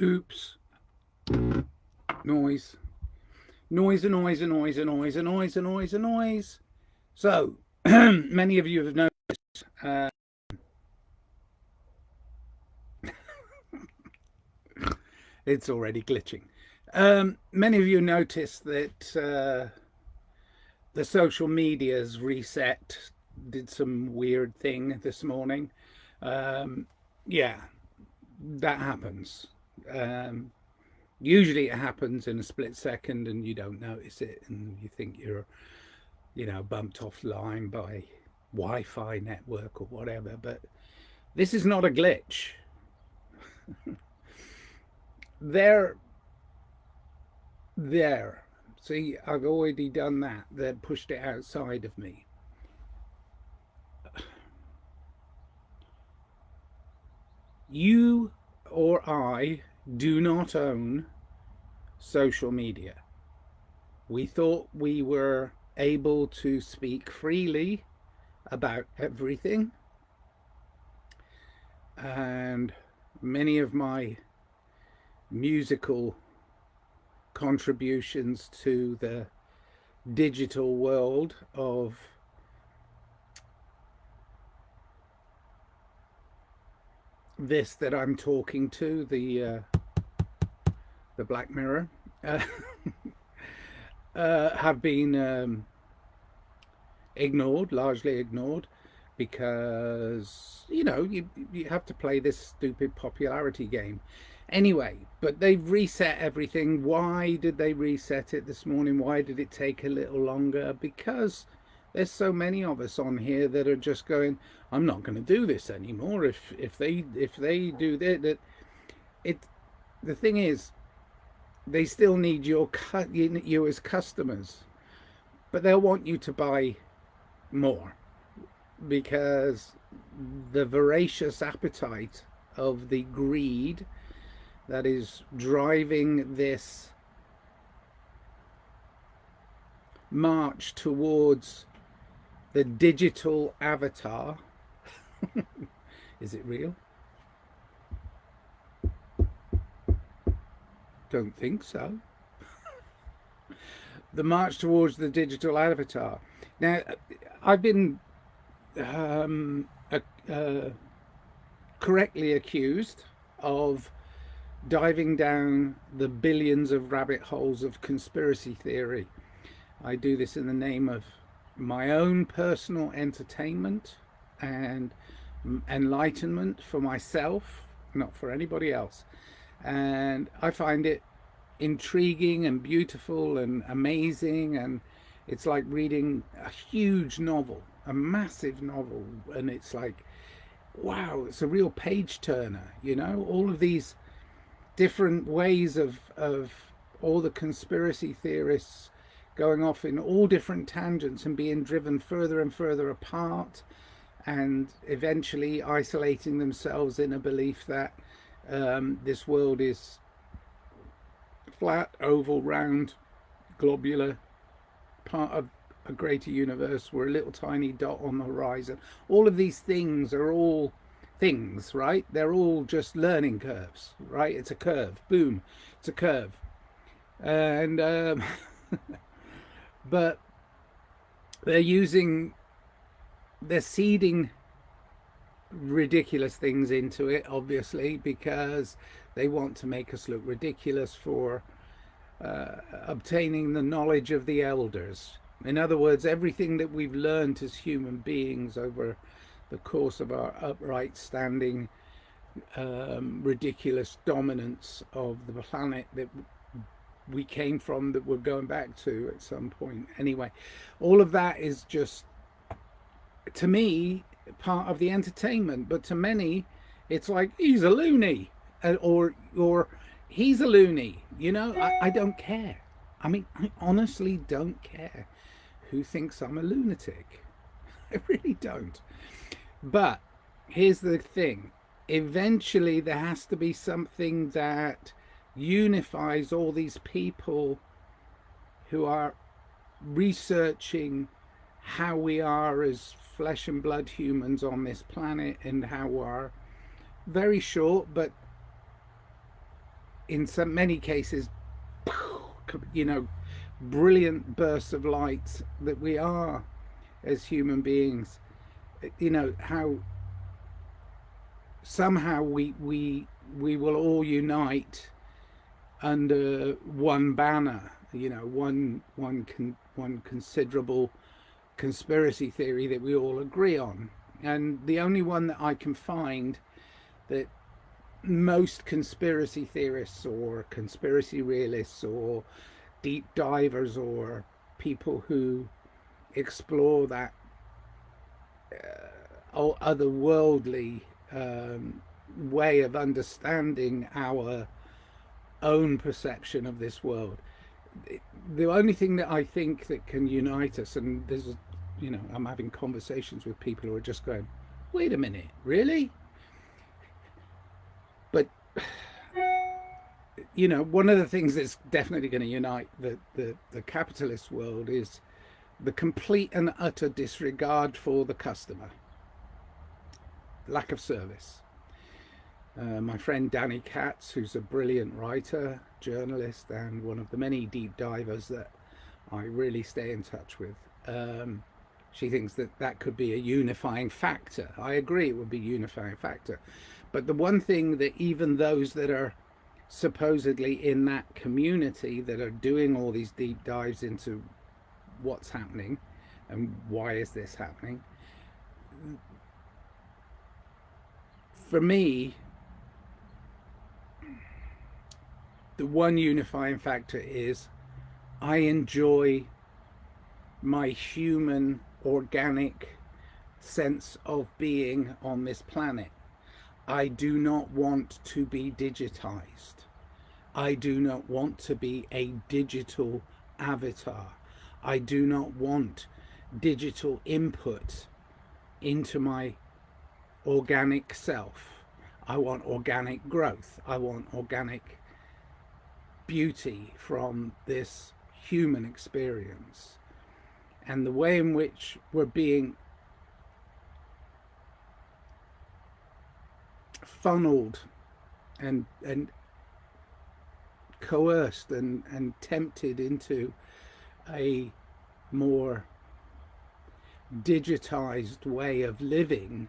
Oops. Noise. Noise and noise and noise and noise and noise and noise and noise. So, many of you have noticed. Uh, it's already glitching. Many of you noticed that the social media's reset did some weird thing this morning. Yeah, that happens. Um, Usually it happens in a split second and you don't notice it and you think you're, bumped offline by Wi-Fi network or whatever. But this is not a glitch. They're there. See, I've already done that. That pushed it outside of me. You or I do not own social media. We thought we were able to speak freely about everything, and many of my musical contributions to the digital world of this that I'm talking to, the Black Mirror, uh, have been ignored, largely ignored, because you have to play this stupid popularity game. Anyway, but they've reset everything. Why did they reset it this morning? Why did it take a little longer? Because there's so many of us on here that are just going, I'm not going to do this anymore. If they do that, it the thing is, they still need you as customers, but they'll want you to buy more, because the voracious appetite of the greed that is driving this march towards the digital avatar. Is it real? Don't think so. The march towards the digital avatar. Now, I've been correctly accused of diving down the billions of rabbit holes of conspiracy theory. I do this in the name of my own personal entertainment and enlightenment for myself, not for anybody else. And I find it intriguing and beautiful and amazing, and it's like reading a huge novel, a massive novel, and it's like, wow, it's a real page turner, all of these different ways of all the conspiracy theorists going off in all different tangents and being driven further and further apart, and eventually isolating themselves in a belief that this world is flat, oval, round, globular, part of a greater universe. We're a little tiny dot on the horizon. All of these things are all things, right? They're all just learning curves, right? It's a curve. Boom. It's a curve. And but they're seeding ridiculous things into it, obviously, because they want to make us look ridiculous for obtaining the knowledge of the elders. In other words, everything that we've learned as human beings over the course of our upright standing, ridiculous dominance of the planet that we came from, that we're going back to at some point. Anyway, all of that is just, to me, part of the entertainment, but to many it's like, he's a loony, or he's a loony. I don't care. I mean, I honestly don't care who thinks I'm a lunatic. I really don't. But here's the thing, eventually there has to be something that unifies all these people who are researching how we are as flesh and blood humans on this planet, and how our very short but in so many cases, you know, brilliant bursts of light that we are as human beings. You know, how somehow we will all unite under one banner, you know, one considerable conspiracy theory that we all agree on. And the only one that I can find that most conspiracy theorists or conspiracy realists or deep divers or people who explore that otherworldly way of understanding our own perception of this world. The only thing that I think that can unite us, and this is, you know, I'm having conversations with people who are just going, wait a minute, really? But, you know, one of the things that's definitely going to unite the capitalist world is the complete and utter disregard for the customer, lack of service. My friend Danny Katz, who's a brilliant writer, journalist, and one of the many deep divers that I really stay in touch with, she thinks that that could be a unifying factor. I agree it would be a unifying factor. But the one thing that even those that are supposedly in that community that are doing all these deep dives into what's happening and why is this happening, for me, the one unifying factor is I enjoy my human, organic sense of being on this planet. I do not want to be digitized. I do not want to be a digital avatar. I do not want digital input into my organic self. I want organic growth. I want organic beauty from this human experience. And the way in which we're being funneled and coerced and tempted into a more digitized way of living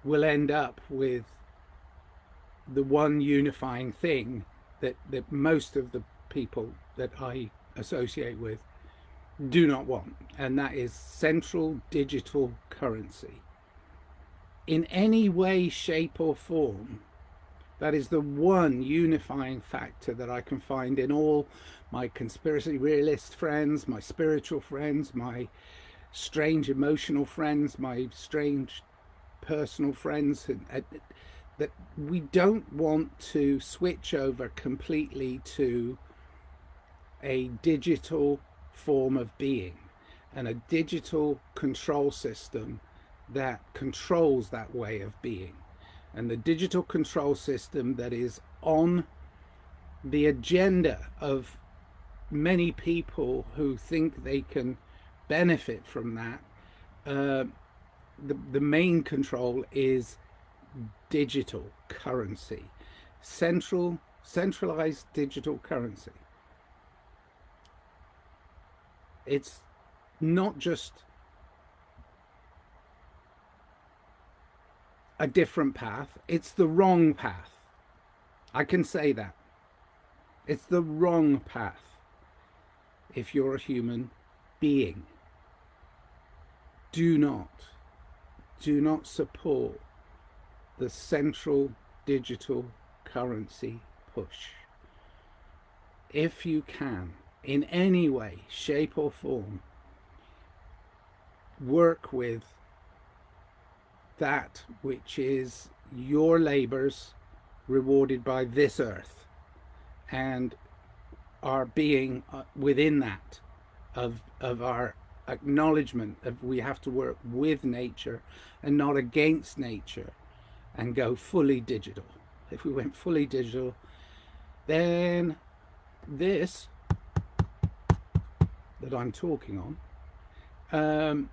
will end up with the one unifying thing that most of the people that I associate with do not want, and that is central digital currency. In any way, shape or form, that is the one unifying factor that I can find in all my conspiracy realist friends, my spiritual friends, my strange emotional friends, my strange personal friends, that we don't want to switch over completely to a digital form of being and a digital control system that controls that way of being. And the digital control system that is on the agenda of many people who think they can benefit from that, the main control is digital currency, centralized digital currency. It's not just a different path, it's the wrong path. I can say that. It's the wrong path if you're a human being. Do not support the central digital currency push. If you can, in any way, shape or form, work with that which is your labors rewarded by this earth, and our being within that of our acknowledgement of we have to work with nature and not against nature, and go fully digital. If we went fully digital, then this that I'm talking on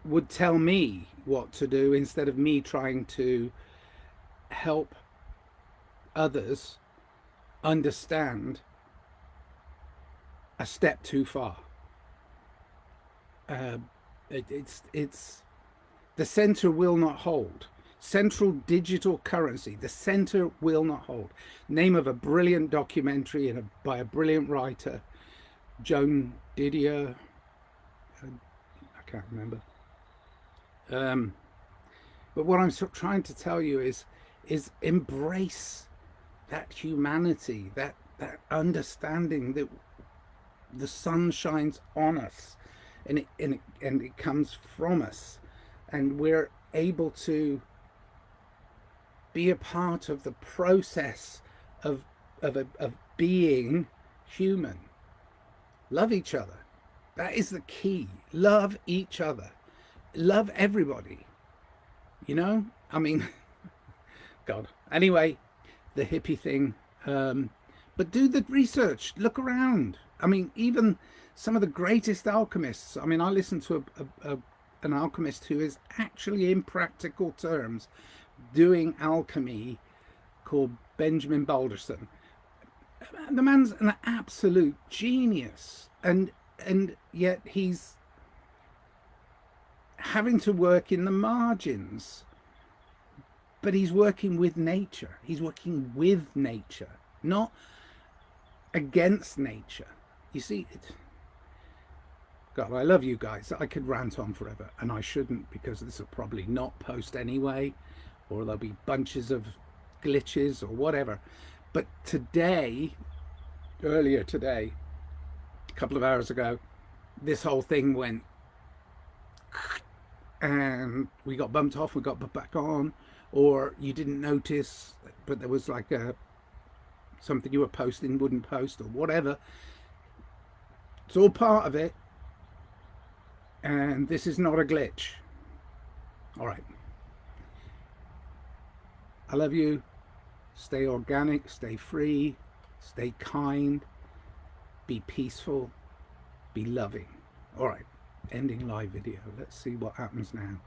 would tell me what to do instead of me trying to help others understand a step too far. It's the center will not hold. Central digital currency, the center will not hold. Name of a brilliant documentary by a brilliant writer, Joan Didier. I can't remember. But what I'm trying to tell you is embrace that humanity, that understanding that the sun shines on us, and it comes from us, and we're able to be a part of the process of being human. Love each other. That is the key. Love each other. Love everybody. You know, I mean, God. Anyway, the hippie thing. But do the research. Look around. I mean, even some of the greatest alchemists. I mean, I listened to an alchemist who is actually, in practical terms, doing alchemy, called Benjamin Balderson. The man's an absolute genius, and yet he's having to work in the margins, but he's working with nature. He's working with nature, not against nature. You see, God, I love you guys. I could rant on forever, and I shouldn't, because this will probably not post anyway, or there'll be bunches of glitches or whatever. But today, earlier today, a couple of hours ago, this whole thing went, and we got bumped off, we got put back on, or you didn't notice, but there was like something you were posting wouldn't post, or whatever. It's all part of it, and this is not a glitch. All right. I love you. Stay organic, stay free, stay kind, be peaceful, be loving. All right, ending live video. Let's see what happens now.